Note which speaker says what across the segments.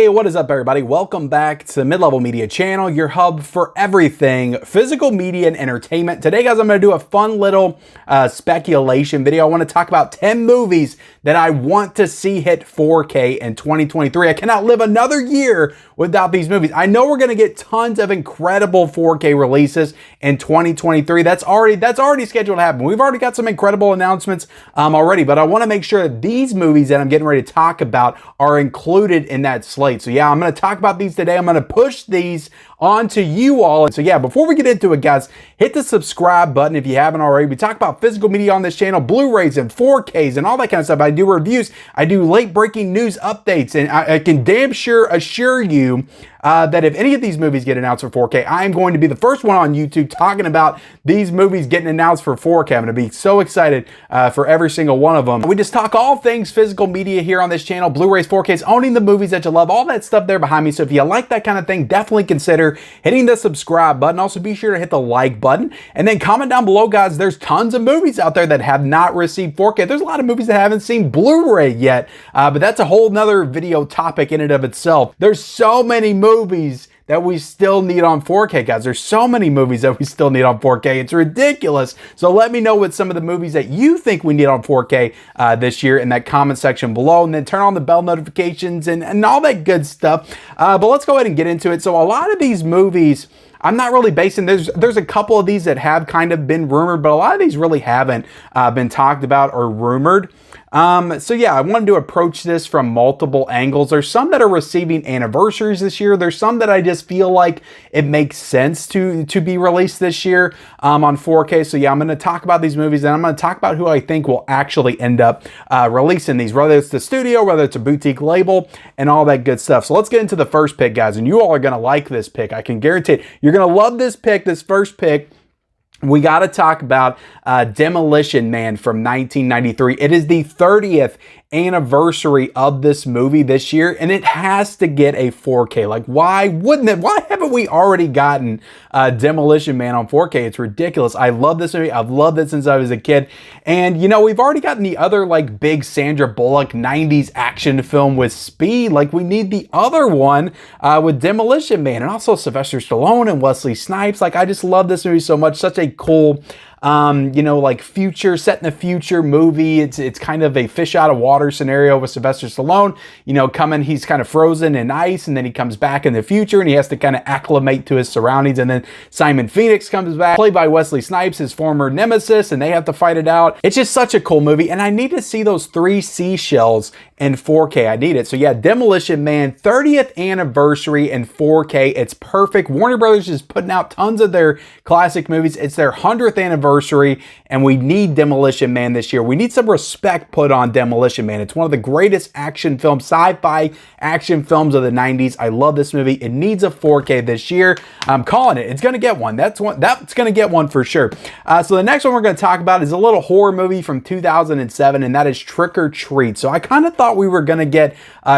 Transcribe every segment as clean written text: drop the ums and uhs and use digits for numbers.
Speaker 1: Hey, what is up everybody? Welcome back to the Mid-Level Media channel, your hub for everything physical media and entertainment. Today guys, I'm going to do a fun little speculation video. I want to talk about 10 movies that I want to see hit 4K in 2023. I cannot live another year without these movies. I know we're going to get tons of incredible 4K releases in 2023. That's already scheduled to happen. We've already got some incredible announcements already, but I want to make sure that these movies that I'm getting ready to talk about are included in that slate. So yeah, I'm going to talk about these today. I'm going to push these onto you all. And so yeah, before we get into it guys, hit the subscribe button if you haven't already. We talk about physical media on this channel, Blu-rays and 4Ks and all that kind of stuff. I do reviews, I do late breaking news updates, and I can damn sure assure you that if any of these movies get announced for 4K, I am going to be the first one on YouTube talking about these movies getting announced for 4K. I'm going to be so excited for every single one of them. We just talk all things physical media here on this channel, Blu-rays, 4Ks, owning the movies that you love, all that stuff there behind me. So if you like that kind of thing, definitely consider hitting the subscribe button. Also be sure to hit the like button and then comment down below guys. There's tons of movies out there that have not received 4K. There's a lot of movies that haven't seen Blu-ray yet, but that's a whole nother video topic in and of itself. There's so many movies that we still need on 4K, guys. There's so many movies that we still need on 4K. It's ridiculous. So let me know what some of the movies that you think we need on 4K this year in that comment section below, and then turn on the bell notifications and all that good stuff. But let's go ahead and get into it. So a lot of these movies, I'm not really basing, there's a couple of these that have kind of been rumored, but a lot of these really haven't been talked about or rumored. So yeah, I wanted to approach this from multiple angles. There's some that are receiving anniversaries this year. There's some that I just feel like it makes sense to be released this year on 4K. So yeah, I'm going to talk about these movies, and I'm going to talk about who I think will actually end up releasing these, whether it's the studio, whether it's a boutique label, and all that good stuff. So let's get into the first pick, guys, and you all are going to like this pick. I can guarantee it. You're going to love this pick, this first pick. We got to talk about Demolition Man from 1993. It is the 30th anniversary of this movie this year, and it has to get a 4K. Like, why wouldn't it? Why haven't we already gotten Demolition Man on 4K? It's ridiculous. I love this movie. I've loved it since I was a kid. And, you know, we've already gotten the other, like, big Sandra Bullock 90s action film with Speed. Like, we need the other one with Demolition Man. And also Sylvester Stallone and Wesley Snipes. Like, I just love this movie so much. Such a cool, you know, like future, set in the future movie. It's kind of a fish out of water scenario with Sylvester Stallone, you know, he's kind of frozen in ice, and then he comes back in the future and he has to kind of acclimate to his surroundings. And then Simon Phoenix comes back, played by Wesley Snipes, his former nemesis, and they have to fight it out. It's just such a cool movie, and I need to see those 3 seashells in 4K. I need it. So yeah, Demolition Man, 30th anniversary in 4K. It's perfect. Warner Brothers is putting out tons of their classic movies. It's their 100th anniversary, and we need Demolition Man this year. We need some respect put on Demolition Man. It's one of the greatest action films, sci-fi action films of the 90s. I love this movie. It needs a 4K this year. I'm calling it. It's going to get one. That's going to get one for sure. So the next one we're going to talk about is a little horror movie from 2007, and that is Trick or Treat. So I kind of thought we were going to get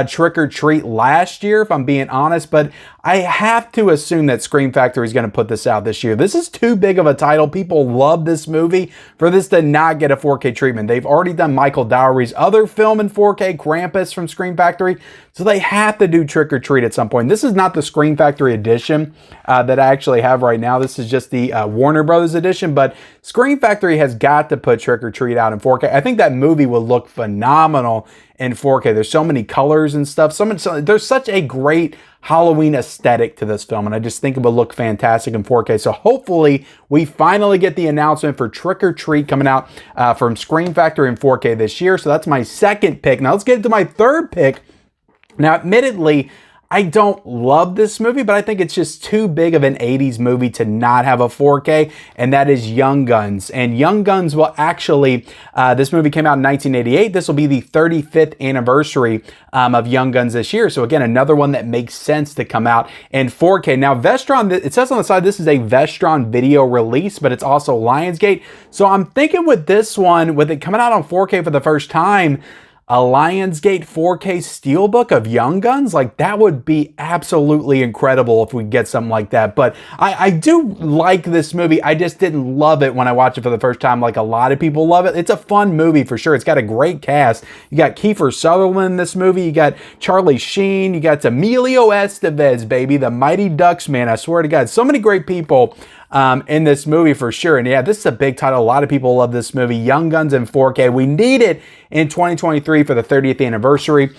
Speaker 1: Trick or Treat last year, if I'm being honest, but I have to assume that Scream Factory is going to put this out this year. This is too big of a title. People love this movie for this to not get a 4K treatment. They've already done Michael Dougherty's other film in 4K, Krampus from Scream Factory, so they have to do Trick or Treat at some point. This is not the Scream Factory edition that I actually have right now. This is just the Warner Brothers edition, but Scream Factory has got to put Trick or Treat out in 4K. I think that movie will look phenomenal in 4K. There's so many colors and stuff. There's such a great Halloween aesthetic to this film, and I just think it will look fantastic in 4K. So hopefully we finally get the announcement for Trick or Treat coming out from Scream Factory in 4K this year. So that's my second pick. Now let's get into my third pick. Now, admittedly, I don't love this movie, but I think it's just too big of an 80s movie to not have a 4K, and that is Young Guns. And Young Guns will actually, this movie came out in 1988. This will be the 35th anniversary of Young Guns this year. So again, another one that makes sense to come out in 4K. Now, Vestron, it says on the side, this is a Vestron video release, but it's also Lionsgate. So I'm thinking with this one, with it coming out on 4K for the first time, a Lionsgate 4K Steelbook of Young Guns. Like, that would be absolutely incredible if we get something like that. But I do like this movie. I just didn't love it when I watched it for the first time like a lot of people love it. It's a fun movie for sure. It's got a great cast. You got Kiefer Sutherland in this movie. You got Charlie Sheen. You got Emilio Estevez, baby, the Mighty Ducks man. I swear to God, so many great people in this movie for sure. And yeah, this is a big title. A lot of people love this movie, Young Guns in 4K. We need it in 2023 for the 30th anniversary.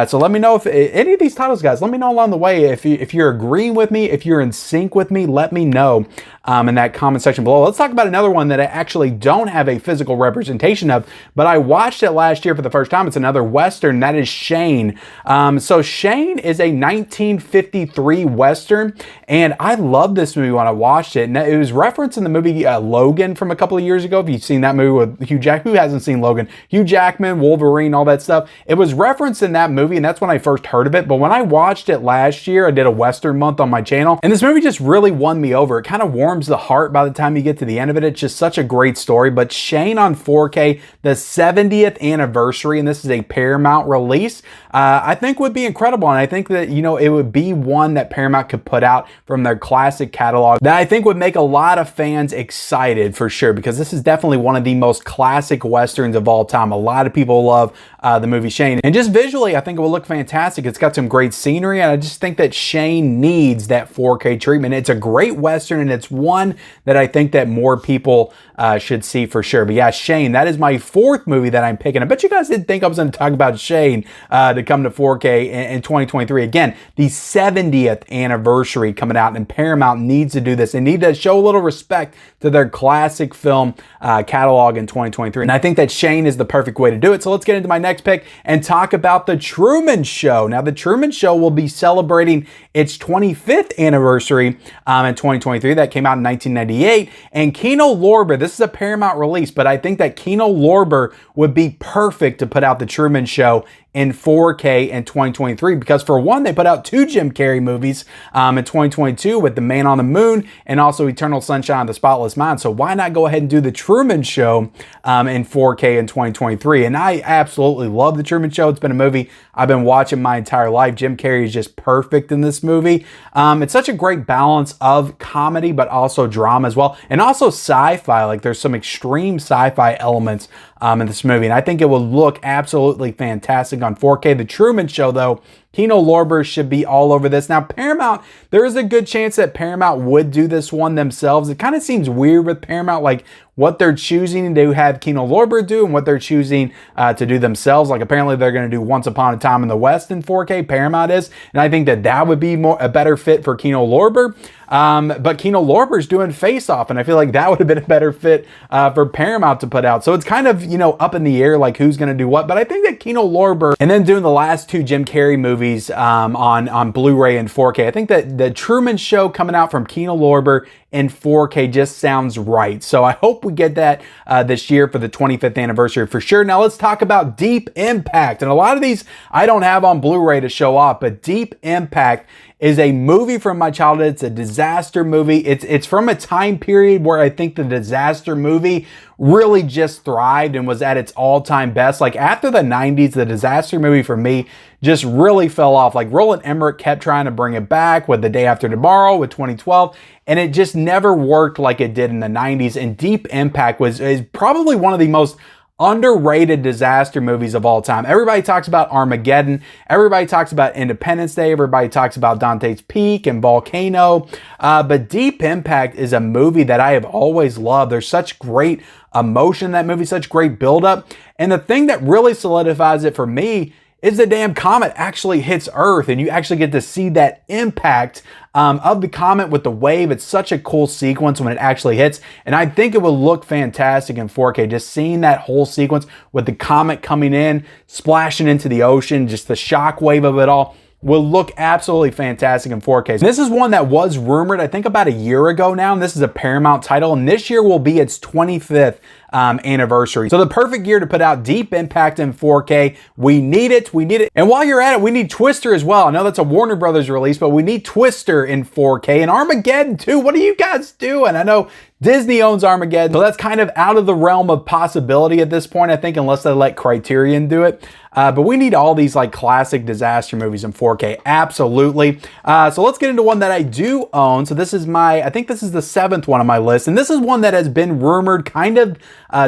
Speaker 1: So let me know if any of these titles, guys, let me know along the way if you're agreeing with me, if you're in sync with me, let me know in that comment section below. Let's talk about another one that I actually don't have a physical representation of, but I watched it last year for the first time. It's another Western. That is Shane. So Shane is a 1953 Western, and I loved this movie when I watched it. And it was referenced in the movie Logan from a couple of years ago. If you've seen that movie with Hugh Jackman, who hasn't seen Logan? Hugh Jackman, Wolverine, all that stuff. It was referenced in that movie, and that's when I first heard of it. But when I watched it last year, I did a Western month on my channel, and this movie just really won me over. It kind of warms the heart by the time you get to the end of it. It's just such a great story. But Shane on 4K, the 70th anniversary, and this is a Paramount release, I think would be incredible. And I think that, you know, it would be one that Paramount could put out from their classic catalog that I think would make a lot of fans excited for sure, because this is definitely one of the most classic Westerns of all time. A lot of people love the movie Shane, and just visually I think it will look fantastic. It's got some great scenery, and I just think that Shane needs that 4K treatment. It's a great Western, and it's one that I think that more people should see for sure. But yeah, Shane, that is my fourth movie that I'm picking. I bet you guys didn't think I was going to talk about Shane to come to 4K in 2023. Again, the 70th anniversary coming out, and Paramount needs to do this. They need to show a little respect to their classic film catalog in 2023. And I think that Shane is the perfect way to do it. So let's get into my next pick and talk about The Truman Show. Now, The Truman Show will be celebrating its 25th anniversary in 2023. That came out in 1998. And Kino Lorber, this is a Paramount release, but I think that Kino Lorber would be perfect to put out The Truman Show in 4K in 2023, because for one, they put out two Jim Carrey movies in 2022 with The Man on the Moon and also Eternal Sunshine of the Spotless Mind. So why not go ahead and do The Truman Show in 4K in 2023? And I absolutely love The Truman Show. It's been a movie I've been watching my entire life. Jim Carrey is just perfect in this movie. It's such a great balance of comedy, but also drama as well. And also sci-fi. Like, there's some extreme sci-fi elements in this movie, and I think it will look absolutely fantastic on 4K. The Truman Show, though, Kino Lorber should be all over this. Now, Paramount, there is a good chance that Paramount would do this one themselves. It kind of seems weird with Paramount, like what they're choosing to have Kino Lorber do and what they're choosing to do themselves. Like, apparently they're going to do Once Upon a Time in the West in 4K, Paramount is, and I think that that would be a better fit for Kino Lorber. But Kino Lorber's doing Face Off, and I feel like that would have been a better fit for Paramount to put out. So it's kind of, you know, up in the air, like who's going to do what. But I think that Kino Lorber, and then doing the last two Jim Carrey movies on Blu-ray and 4K, I think that the Truman Show coming out from Kino Lorber in 4K just sounds right. So I hope we get that this year for the 25th anniversary for sure. Now let's talk about Deep Impact. And a lot of these I don't have on Blu-ray to show off, but Deep Impact is a movie from my childhood. It's a disaster movie. It's from a time period where I think the disaster movie really just thrived and was at its all-time best. Like, after the 90s, the disaster movie for me just really fell off. Like, Roland Emmerich kept trying to bring it back with The Day After Tomorrow, with 2012, and it just never worked like it did in the 90s. And Deep Impact is probably one of the most underrated disaster movies of all time. Everybody talks about Armageddon. Everybody talks about Independence Day. Everybody talks about Dante's Peak and Volcano. But Deep Impact is a movie that I have always loved. There's such great emotion in that movie, such great buildup. And the thing that really solidifies it for me is the damn comet actually hits Earth, and you actually get to see that impact of the comet with the wave. It's such a cool sequence when it actually hits, and I think it will look fantastic in 4K. Just seeing that whole sequence with the comet coming in, splashing into the ocean, just the shock wave of it all, will look absolutely fantastic in 4K. This is one that was rumored, I think, about a year ago now, and this is a Paramount title, and this year will be its 25th anniversary. So the perfect year to put out Deep Impact in 4K. We need it. We need it. And while you're at it, we need Twister as well. I know that's a Warner Brothers release, but we need Twister in 4K and Armageddon too. What are you guys doing? I know Disney owns Armageddon, so that's kind of out of the realm of possibility at this point, I think, unless they let Criterion do it. But we need all these like classic disaster movies in 4K, absolutely. So let's get into one that I do own. So this is I think this is the 7th one on my list, and this is one that has been rumored kind of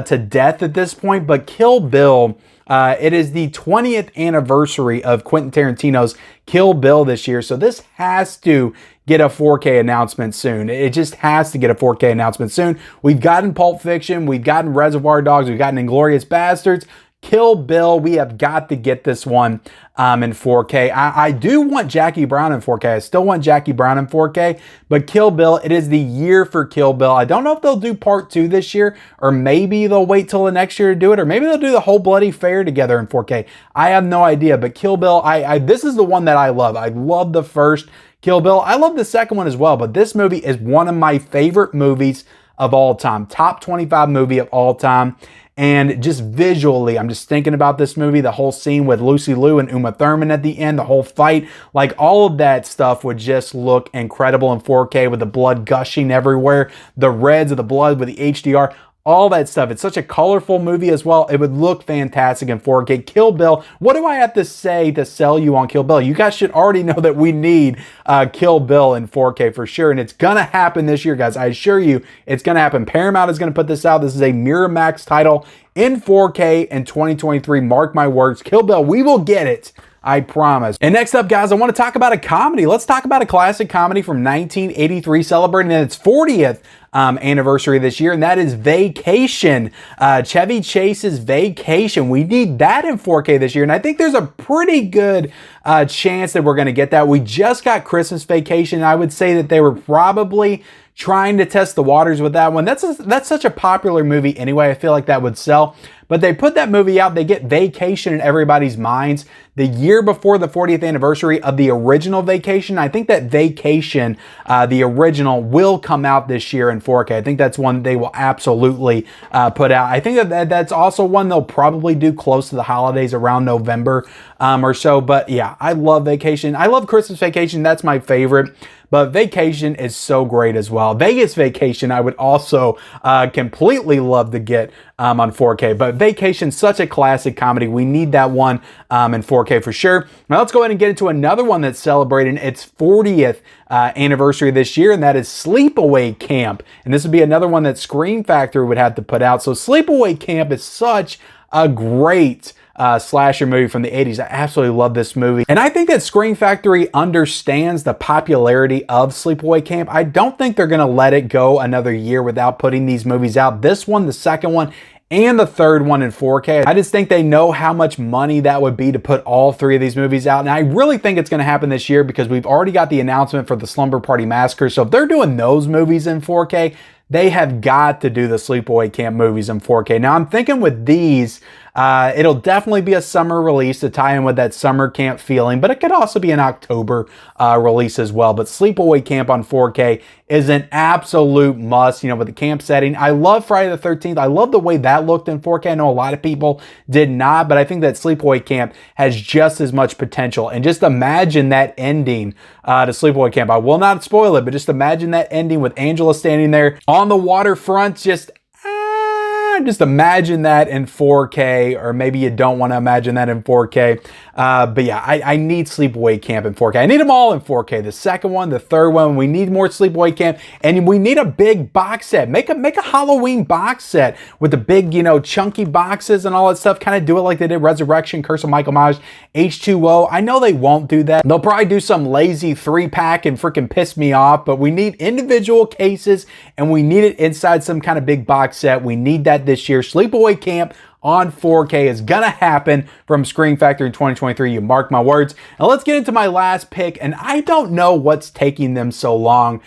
Speaker 1: to death at this point, but Kill Bill. It is the 20th anniversary of Quentin Tarantino's Kill Bill this year, so this has to get a 4K announcement soon. It just has to get a 4K announcement soon. We've gotten Pulp Fiction, we've gotten Reservoir Dogs, we've gotten Inglourious Bastards. Kill Bill, we have got to get this one in 4K. I do want Jackie Brown in 4K. I still want Jackie Brown in 4K, but Kill Bill, it is the year for Kill Bill. I don't know if they'll do part 2 this year, or maybe they'll wait till the next year to do it, or maybe they'll do the whole bloody fair together in 4K. I have no idea, but Kill Bill, this is the one that I love. I love the first Kill Bill. I love the second one as well, but this movie is one of my favorite movies of all time. Top 25 movie of all time. And just visually, I'm just thinking about this movie, the whole scene with Lucy Liu and Uma Thurman at the end, the whole fight, like all of that stuff would just look incredible in 4K with the blood gushing everywhere, the reds of the blood with the HDR, all that stuff. It's such a colorful movie as well. It would look fantastic in 4K. Kill Bill, what do I have to say to sell you on Kill Bill? You guys should already know that we need Kill Bill in 4K for sure, and it's gonna happen this year, guys. I assure you, it's gonna happen. Paramount is gonna put this out. This is a Miramax title in 4K in 2023. Mark my words. Kill Bill, we will get it. I promise. And next up, guys, I want to talk about a comedy. Let's talk about a classic comedy from 1983 celebrating its 40th anniversary this year, and that is Vacation. Chevy Chase's Vacation. We need that in 4K this year, and I think there's a pretty good chance that we're going to get that. We just got Christmas Vacation, and I would say that they were probably trying to test the waters with that one. That's such a popular movie anyway. I feel like that would sell. But they put that movie out, they get Vacation in everybody's minds the year before the 40th anniversary of the original Vacation. I think that Vacation, the original, will come out this year in 4K. I think that's one they will absolutely put out. I think that's also one they'll probably do close to the holidays around November or so. But yeah, I love Vacation. I love Christmas Vacation. That's my favorite. But Vacation is so great as well. Vegas Vacation, I would also completely love to get on 4K. But Vacation, such a classic comedy. We need that one in 4K for sure. Now let's go ahead and get into another one that's celebrating its 40th anniversary this year, and that is Sleepaway Camp. And this would be another one that Scream Factory would have to put out. So Sleepaway Camp is such a great slasher movie from the 80s. I absolutely love this movie. And I think that Scream Factory understands the popularity of Sleepaway Camp. I don't think they're going to let it go another year without putting these movies out. This one, the second one, and the third one in 4K. I just think they know how much money that would be to put all three of these movies out. And I really think it's going to happen this year because we've already got the announcement for the Slumber Party Massacre. So if they're doing those movies in 4K, they have got to do the Sleepaway Camp movies in 4K. Now I'm thinking with these, it'll definitely be a summer release to tie in with that summer camp feeling, but it could also be an October release as well. But Sleepaway Camp on 4K is an absolute must, you know, with the camp setting. I love Friday the 13th. I love the way that looked in 4K. I know a lot of people did not, but I think that Sleepaway Camp has just as much potential. And just imagine that ending to Sleepaway Camp. I will not spoil it, but just imagine that ending with Angela standing there on the waterfront, just imagine that in 4K, or maybe you don't want to imagine that in 4K. But yeah, I need Sleepaway Camp in 4K. I need them all in 4K. The second one, the third one, we need more Sleepaway Camp, and we need a big box set. Make a Halloween box set with the big, you know, chunky boxes and all that stuff. Kind of do it like they did Resurrection, Curse of Michael Myers, H2O. I know they won't do that. They'll probably do some lazy 3-pack and freaking piss me off, but we need individual cases, and we need it inside some kind of big box set. We need that this year. Sleepaway Camp on 4K is gonna happen from Screen Factory in 2023. You mark my words. And let's get into my last pick. And I don't know what's taking them so long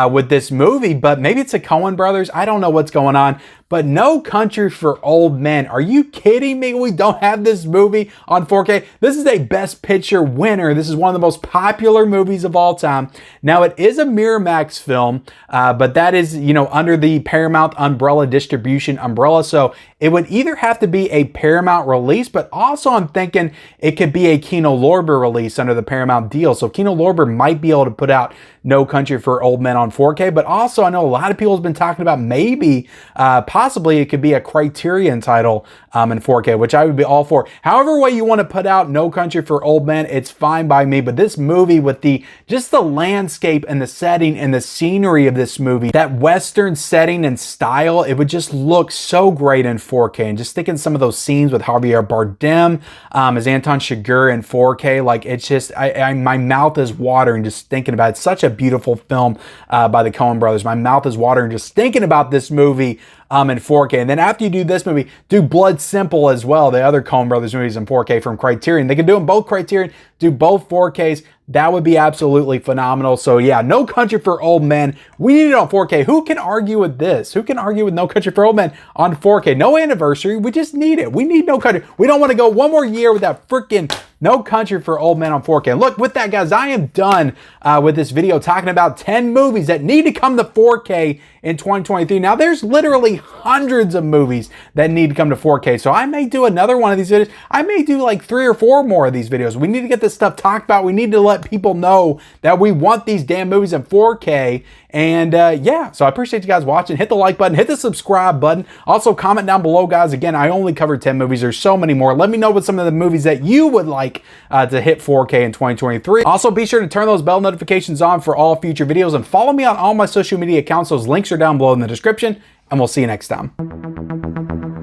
Speaker 1: with this movie, but maybe it's the Coen brothers. I don't know what's going on. But No Country for Old Men. Are you kidding me? We don't have this movie on 4K. This is a Best Picture winner. This is one of the most popular movies of all time. Now, it is a Miramax film, but that is, you know, under the Paramount umbrella distribution umbrella. So it would either have to be a Paramount release, but also I'm thinking it could be a Kino Lorber release under the Paramount deal. So Kino Lorber might be able to put out No Country for Old Men on 4K, but also I know a lot of people have been talking about maybe possibly it could be a Criterion title in 4K, which I would be all for. However way you want to put out No Country for Old Men, it's fine by me. But this movie with just the landscape and the setting and the scenery of this movie, that Western setting and style, it would just look so great in 4K. And just thinking some of those scenes with Javier Bardem as Anton Chigurh in 4K, like it's just, my mouth is watering just thinking about it. It's such a beautiful film by the Coen brothers. My mouth is watering just thinking about this movie in 4K. And then after you do this movie, do Blood Simple as well, the other Coen brothers movies in 4K from Criterion. They can do them both Criterion, do both 4Ks. That would be absolutely phenomenal. So yeah, No Country for Old Men. We need it on 4K. Who can argue with this? Who can argue with No Country for Old Men on 4K? No anniversary. We just need it. We need No Country. We don't want to go one more year without freaking No Country for Old Men on 4K. And look, with that, guys, I am done with this video talking about 10 movies that need to come to 4K in 2023. Now, there's literally hundreds of movies that need to come to 4K. So I may do another one of these videos. I may do like 3 or 4 more of these videos. We need to get this stuff talked about. We need to let people know that we want these damn movies in 4K. And yeah, so I appreciate you guys watching. Hit the like button, hit the subscribe button. Also comment down below, guys. Again, I only covered 10 movies. There's so many more. Let me know what some of the movies that you would like to hit 4K in 2023. Also, be sure to turn those bell notifications on for all future videos and follow me on all my social media accounts. Those links are down below in the description, and we'll see you next time.